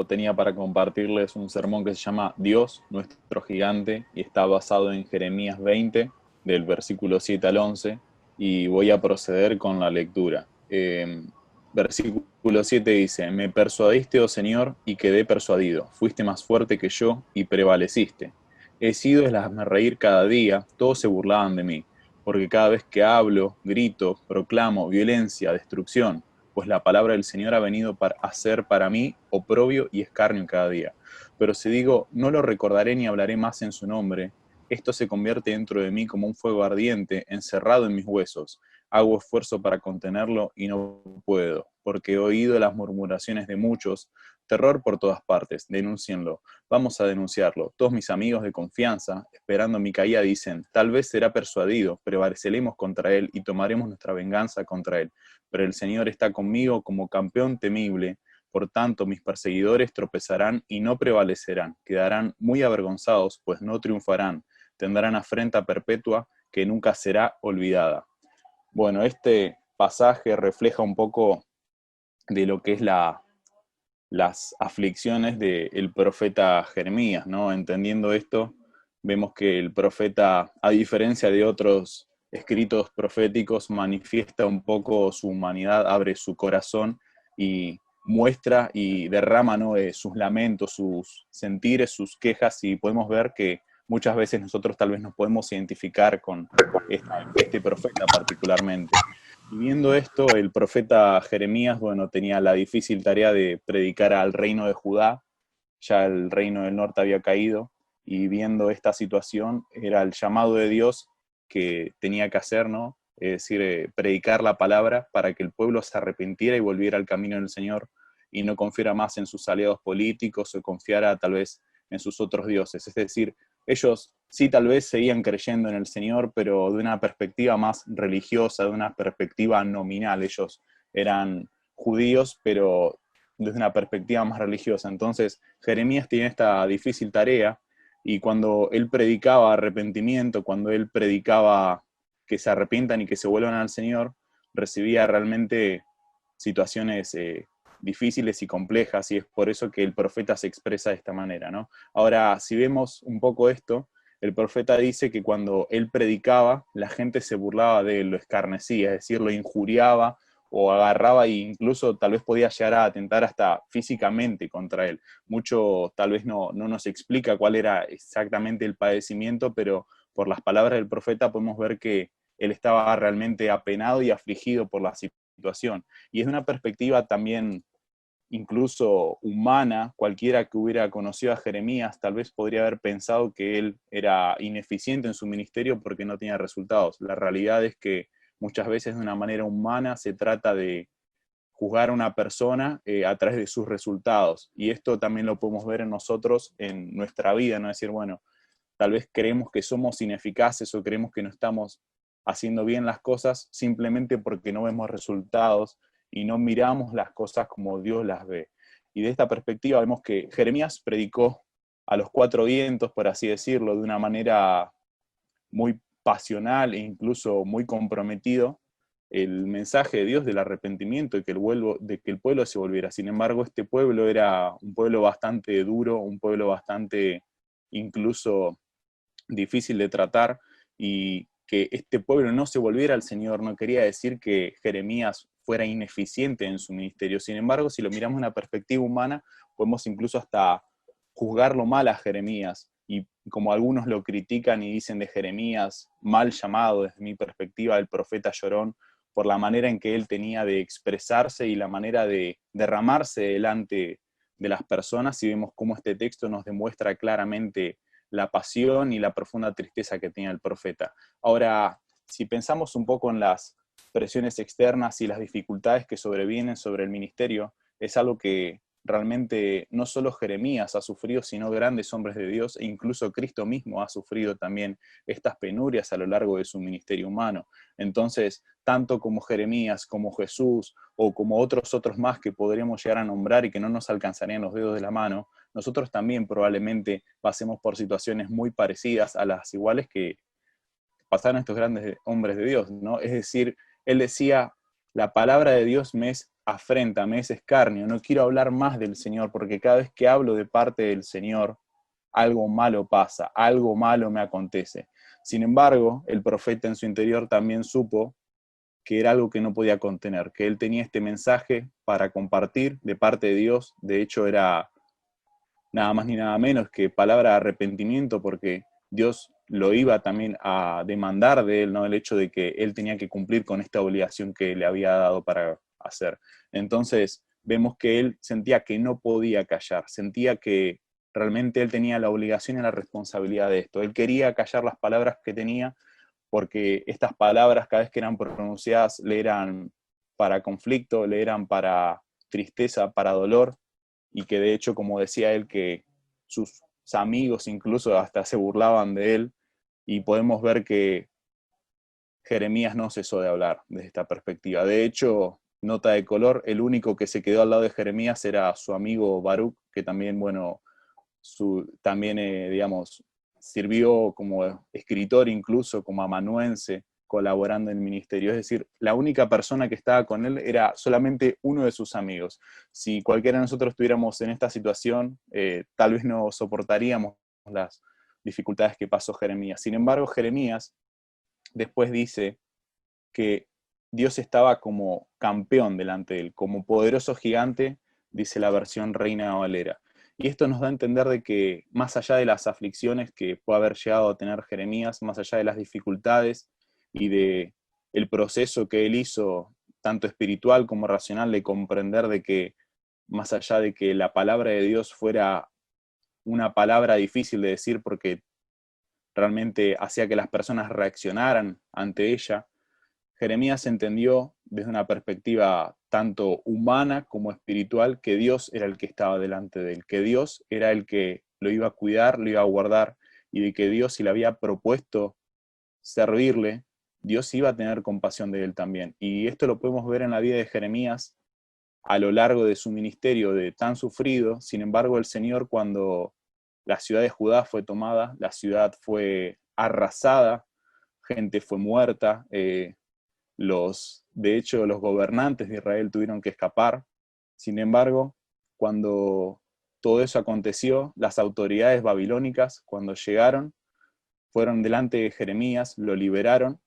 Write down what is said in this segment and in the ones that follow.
tenía para compartirles un sermón que se llama Dios, nuestro gigante, y está basado en Jeremías 20, del versículo 7 al 11, y voy a proceder con la lectura. Versículo 7 dice, me persuadiste, oh Señor, y quedé persuadido. Fuiste más fuerte que yo y prevaleciste. He sido el hazme reír cada día, todos se burlaban de mí, porque cada vez que hablo, grito, proclamo violencia, destrucción, pues la palabra del Señor ha venido a ser para mí oprobio y escarnio cada día. Pero si digo, no lo recordaré ni hablaré más en su nombre, esto se convierte dentro de mí como un fuego ardiente, encerrado en mis huesos. Hago esfuerzo para contenerlo y no puedo, porque he oído las murmuraciones de muchos, terror por todas partes, denúncienlo, vamos a denunciarlo. Todos mis amigos de confianza, esperando mi caída, dicen, tal vez será persuadido, prevaleceremos contra él y tomaremos nuestra venganza contra él. Pero el Señor está conmigo como campeón temible, por tanto mis perseguidores tropezarán y no prevalecerán, quedarán muy avergonzados, pues no triunfarán, tendrán afrenta perpetua que nunca será olvidada. Bueno, este pasaje refleja un poco de lo que es las aflicciones del profeta Jeremías, ¿no? Entendiendo esto, vemos que el profeta, a diferencia de otros escritos proféticos, manifiesta un poco su humanidad, abre su corazón y muestra y derrama, ¿no? Sus lamentos, sus sentires, sus quejas, y podemos ver que muchas veces nosotros tal vez nos podemos identificar con este profeta particularmente. Y viendo esto, el profeta Jeremías, bueno, tenía la difícil tarea de predicar al reino de Judá, ya el reino del norte había caído, y viendo esta situación, era el llamado de Dios que tenía que hacer, ¿no? Es decir, predicar la palabra para que el pueblo se arrepintiera y volviera al camino del Señor, y no confiara más en sus aliados políticos o confiara tal vez en sus otros dioses. Es decir, ellos sí tal vez seguían creyendo en el Señor, pero de una perspectiva más religiosa, de una perspectiva nominal. Ellos eran judíos, pero desde una perspectiva más religiosa. Entonces, Jeremías tiene esta difícil tarea, y cuando él predicaba arrepentimiento, cuando él predicaba que se arrepientan y que se vuelvan al Señor, recibía realmente situaciones difíciles y complejas, y es por eso que el profeta se expresa de esta manera, ¿no? Ahora, si vemos un poco esto, el profeta dice que cuando él predicaba, la gente se burlaba de él, lo escarnecía, es decir, lo injuriaba o agarraba e incluso tal vez podía llegar a atentar hasta físicamente contra él. Mucho tal vez no nos explica cuál era exactamente el padecimiento, pero por las palabras del profeta podemos ver que él estaba realmente apenado y afligido por la situación. Y es una perspectiva también incluso humana. Cualquiera que hubiera conocido a Jeremías tal vez podría haber pensado que él era ineficiente en su ministerio porque no tenía resultados. La realidad es que muchas veces de una manera humana se trata de juzgar a una persona a través de sus resultados. Y esto también lo podemos ver en nosotros, en nuestra vida, ¿no? Es decir, bueno, tal vez creemos que somos ineficaces o creemos que no estamos haciendo bien las cosas simplemente porque no vemos resultados y no miramos las cosas como Dios las ve. Y de esta perspectiva vemos que Jeremías predicó a los cuatro vientos, por así decirlo, de una manera muy pasional e incluso muy comprometido, el mensaje de Dios del arrepentimiento y de que el pueblo se volviera. Sin embargo, este pueblo era un pueblo bastante duro, un pueblo bastante incluso difícil de tratar, y que este pueblo no se volviera al Señor no quería decir que Jeremías fuera ineficiente en su ministerio. Sin embargo, si lo miramos en una perspectiva humana, podemos incluso hasta juzgarlo mal a Jeremías, y como algunos lo critican y dicen de Jeremías, mal llamado desde mi perspectiva el profeta llorón, por la manera en que él tenía de expresarse y la manera de derramarse delante de las personas, y vemos cómo este texto nos demuestra claramente la pasión y la profunda tristeza que tenía el profeta. Ahora, si pensamos un poco en las presiones externas y las dificultades que sobrevienen sobre el ministerio, es algo que realmente no solo Jeremías ha sufrido, sino grandes hombres de Dios, e incluso Cristo mismo ha sufrido también estas penurias a lo largo de su ministerio humano. Entonces, tanto como Jeremías, como Jesús, o como otros más que podríamos llegar a nombrar y que no nos alcanzarían los dedos de la mano, nosotros también probablemente pasemos por situaciones muy parecidas a las iguales que pasaron estos grandes hombres de Dios, ¿no? Es decir, él decía, la palabra de Dios me es afrenta, me es escarnio, no quiero hablar más del Señor, porque cada vez que hablo de parte del Señor, algo malo pasa, algo malo me acontece. Sin embargo, el profeta en su interior también supo que era algo que no podía contener, que él tenía este mensaje para compartir de parte de Dios. De hecho, era nada más ni nada menos que palabra de arrepentimiento, porque Dios lo iba también a demandar de él, ¿no? El hecho de que él tenía que cumplir con esta obligación que le había dado para hacer. Entonces, vemos que él sentía que no podía callar, sentía que realmente él tenía la obligación y la responsabilidad de esto. Él quería callar las palabras que tenía, porque estas palabras cada vez que eran pronunciadas le eran para conflicto, le eran para tristeza, para dolor, y que de hecho, como decía él, que sus amigos incluso hasta se burlaban de él, y podemos ver que Jeremías no cesó de hablar desde esta perspectiva. De hecho, nota de color, el único que se quedó al lado de Jeremías era su amigo Baruch, que también, bueno, también, digamos, sirvió como escritor, incluso como amanuense, colaborando en el ministerio. Es decir, la única persona que estaba con él era solamente uno de sus amigos. Si cualquiera de nosotros estuviéramos en esta situación, tal vez no soportaríamos las dificultades que pasó Jeremías. Sin embargo, Jeremías después dice que Dios estaba como campeón delante de él, como poderoso gigante, dice la versión Reina Valera. Y esto nos da a entender de que más allá de las aflicciones que puede haber llegado a tener Jeremías, más allá de las dificultades y de el proceso que él hizo, tanto espiritual como racional, de comprender de que más allá de que la palabra de Dios fuera una palabra difícil de decir porque realmente hacía que las personas reaccionaran ante ella, Jeremías entendió desde una perspectiva tanto humana como espiritual que Dios era el que estaba delante de él, que Dios era el que lo iba a cuidar, lo iba a guardar, y de que Dios, si le había propuesto servirle, Dios iba a tener compasión de él también. Y esto lo podemos ver en la vida de Jeremías a lo largo de su ministerio de tan sufrido. Sin embargo, el Señor, cuando la ciudad de Judá fue tomada, la ciudad fue arrasada, gente fue muerta, de hecho, los gobernantes de Israel tuvieron que escapar. Sin embargo, cuando todo eso aconteció, las autoridades babilónicas, cuando llegaron, fueron delante de Jeremías, lo liberaron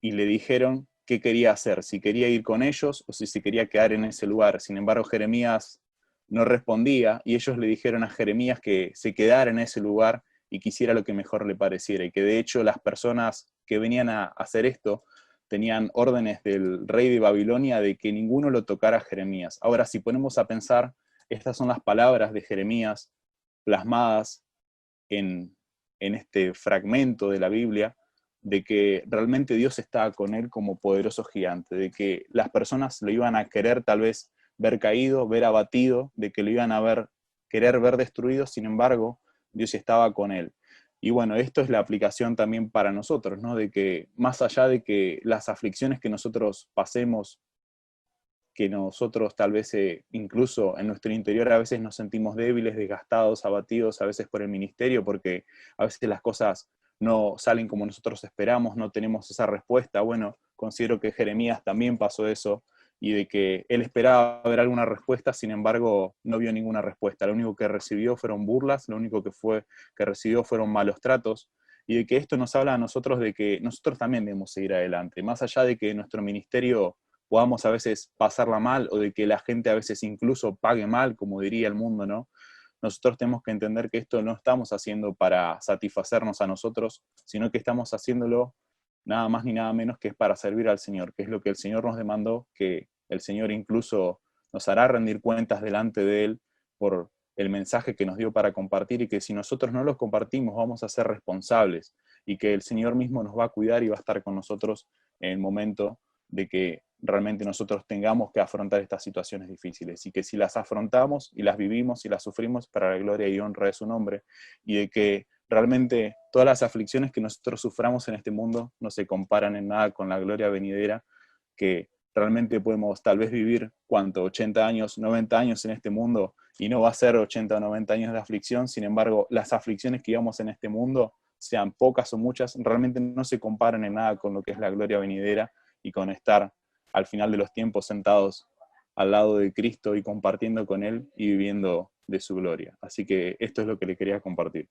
y le dijeron qué quería hacer, si quería ir con ellos o si se quería quedar en ese lugar. Sin embargo, Jeremías no respondía, y ellos le dijeron a Jeremías que se quedara en ese lugar y que hiciera lo que mejor le pareciera, y que de hecho las personas que venían a hacer esto tenían órdenes del rey de Babilonia de que ninguno lo tocara a Jeremías. Ahora, si ponemos a pensar, estas son las palabras de Jeremías plasmadas en este fragmento de la Biblia, de que realmente Dios estaba con él como poderoso gigante, de que las personas lo iban a querer tal vez ver caído, ver abatido, de que lo iban a querer ver destruido. Sin embargo, Dios estaba con él. Y bueno, esto es la aplicación también para nosotros, ¿no? De que más allá de que las aflicciones que nosotros pasemos, que nosotros tal vez incluso en nuestro interior a veces nos sentimos débiles, desgastados, abatidos, a veces por el ministerio, porque a veces las cosas no salen como nosotros esperamos, no tenemos esa respuesta. Bueno, considero que Jeremías también pasó eso, y de que él esperaba ver alguna respuesta, sin embargo no vio ninguna respuesta. Lo único que recibió fueron burlas, lo único que recibió fueron malos tratos, y de que esto nos habla a nosotros de que nosotros también debemos seguir adelante, más allá de que nuestro ministerio podamos a veces pasarla mal, o de que la gente a veces incluso pague mal, como diría el mundo, ¿no? Nosotros tenemos que entender que esto no estamos haciendo para satisfacernos a nosotros, sino que estamos haciéndolo nada más ni nada menos que es para servir al Señor, que es lo que el Señor nos demandó, que el Señor incluso nos hará rendir cuentas delante de Él por el mensaje que nos dio para compartir, y que si nosotros no lo compartimos vamos a ser responsables, y que el Señor mismo nos va a cuidar y va a estar con nosotros en el momento de que realmente nosotros tengamos que afrontar estas situaciones difíciles, y que si las afrontamos y las vivimos y las sufrimos, para la gloria y honra de su nombre, y de que realmente todas las aflicciones que nosotros suframos en este mundo no se comparan en nada con la gloria venidera, que realmente podemos tal vez vivir, ¿cuánto? 80 años, 90 años en este mundo, y no va a ser 80 o 90 años de aflicción. Sin embargo, las aflicciones que llevamos en este mundo, sean pocas o muchas, realmente no se comparan en nada con lo que es la gloria venidera, y con estar al final de los tiempos sentados al lado de Cristo y compartiendo con Él y viviendo de su gloria. Así que esto es lo que le quería compartir.